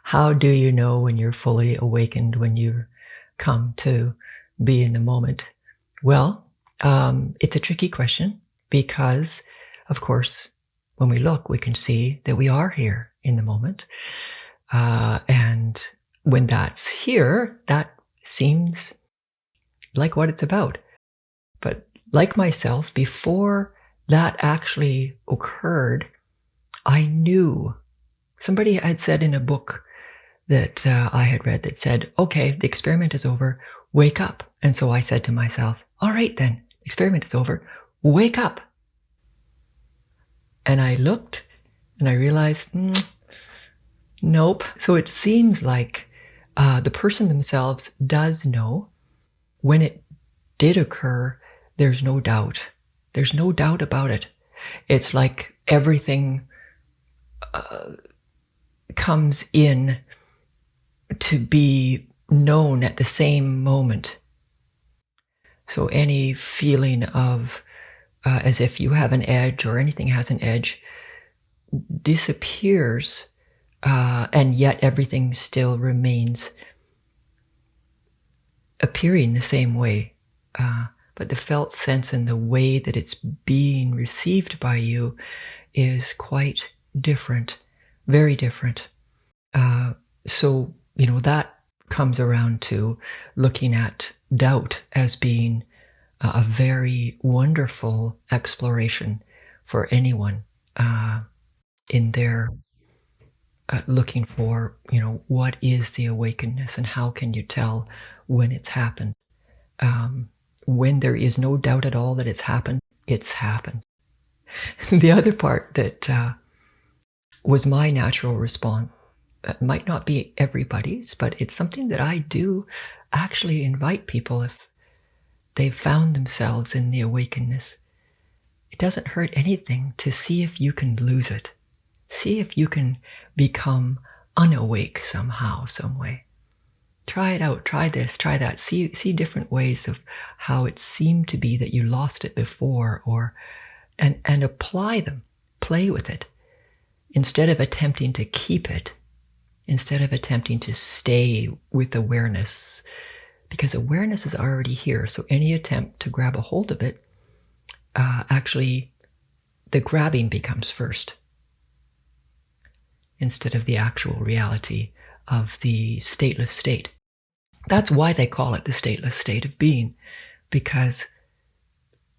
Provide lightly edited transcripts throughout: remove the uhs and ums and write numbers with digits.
How do you know when you're fully awakened, when you come to be in the moment? Well, it's a tricky question because, of course, when we look, we can see that we are here in the moment. And when that's here, that seems like what it's about. But like myself, before that actually occurred, I knew. Somebody had said in a book that I had read that said, okay, the experiment is over, wake up. And so I said to myself, all right then, experiment is over, wake up. And I looked and I realized, nope. So it seems like the person themselves does know. When it did occur, there's no doubt. There's no doubt about it. It's like everything comes in to be known at the same moment. So any feeling of as if you have an edge or anything has an edge disappears, and yet everything still remains appearing the same way. But the felt sense and the way that it's being received by you is quite different, very different. So, that comes around to looking at doubt as being a very wonderful exploration for anyone in their looking for, what is the awakenedness and how can you tell when it's happened. When there is no doubt at all that it's happened, it's happened. The other part that was my natural response, it might not be everybody's, but it's something that I do actually invite people if they've found themselves in the awakenedness. It doesn't hurt anything to see if you can lose it. See if you can become unawake somehow, some way. Try it out, try this, try that. See different ways of how it seemed to be that you lost it before, and apply them, play with it. Instead of attempting to keep it, instead of attempting to stay with awareness, because awareness is already here. So any attempt to grab a hold of it, actually the grabbing becomes first instead of the actual reality of the stateless state. That's why they call it the stateless state of being, because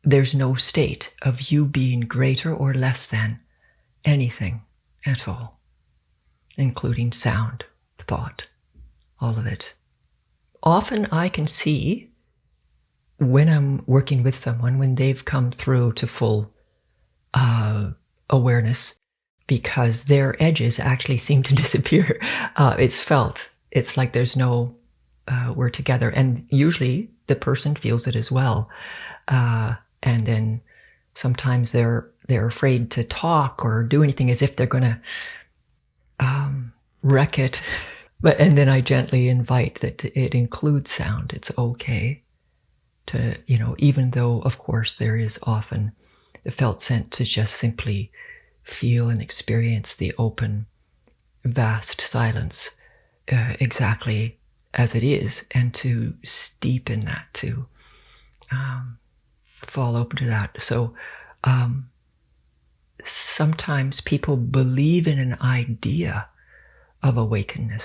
there's no state of you being greater or less than anything at all, including sound, thought, all of it. Often I can see when I'm working with someone, when they've come through to full awareness, because their edges actually seem to disappear. It's felt. It's like there's no, we're together. And usually the person feels it as well. And then sometimes they're afraid to talk or do anything as if they're going to wreck it. And then I gently invite that it includes sound. It's okay to, even though, of course, there is often the felt sense to just simply feel and experience the open, vast silence exactly as it is, and to steep in that, to fall open to that. So sometimes people believe in an idea of awakenedness.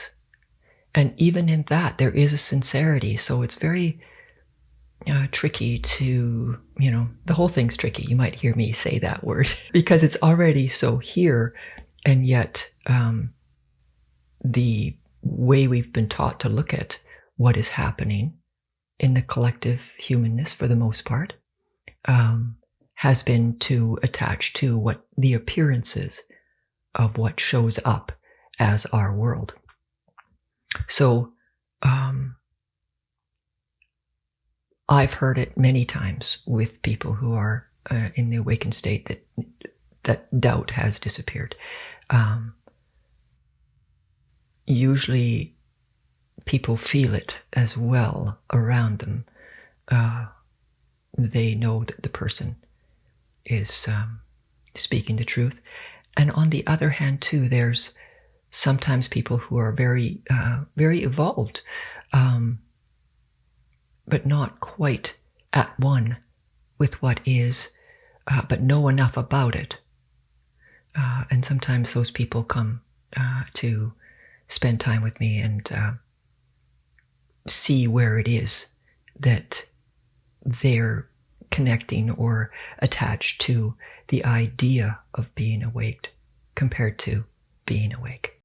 And even in that, there is a sincerity. So it's very tricky to, the whole thing's tricky. You might hear me say that word because it's already so here. And yet the way we've been taught to look at what is happening in the collective humanness, for the most part, has been to attach to what the appearances of what shows up as our world. So I've heard it many times with people who are in the awakened state that doubt has disappeared. Usually people feel it as well around them. They know that the person is speaking the truth. And on the other hand too, there's sometimes people who are very, very evolved, um, but not quite at one with what is, but know enough about it. And sometimes those people come to spend time with me and see where it is that they're connecting or attached to the idea of being awake compared to being awake.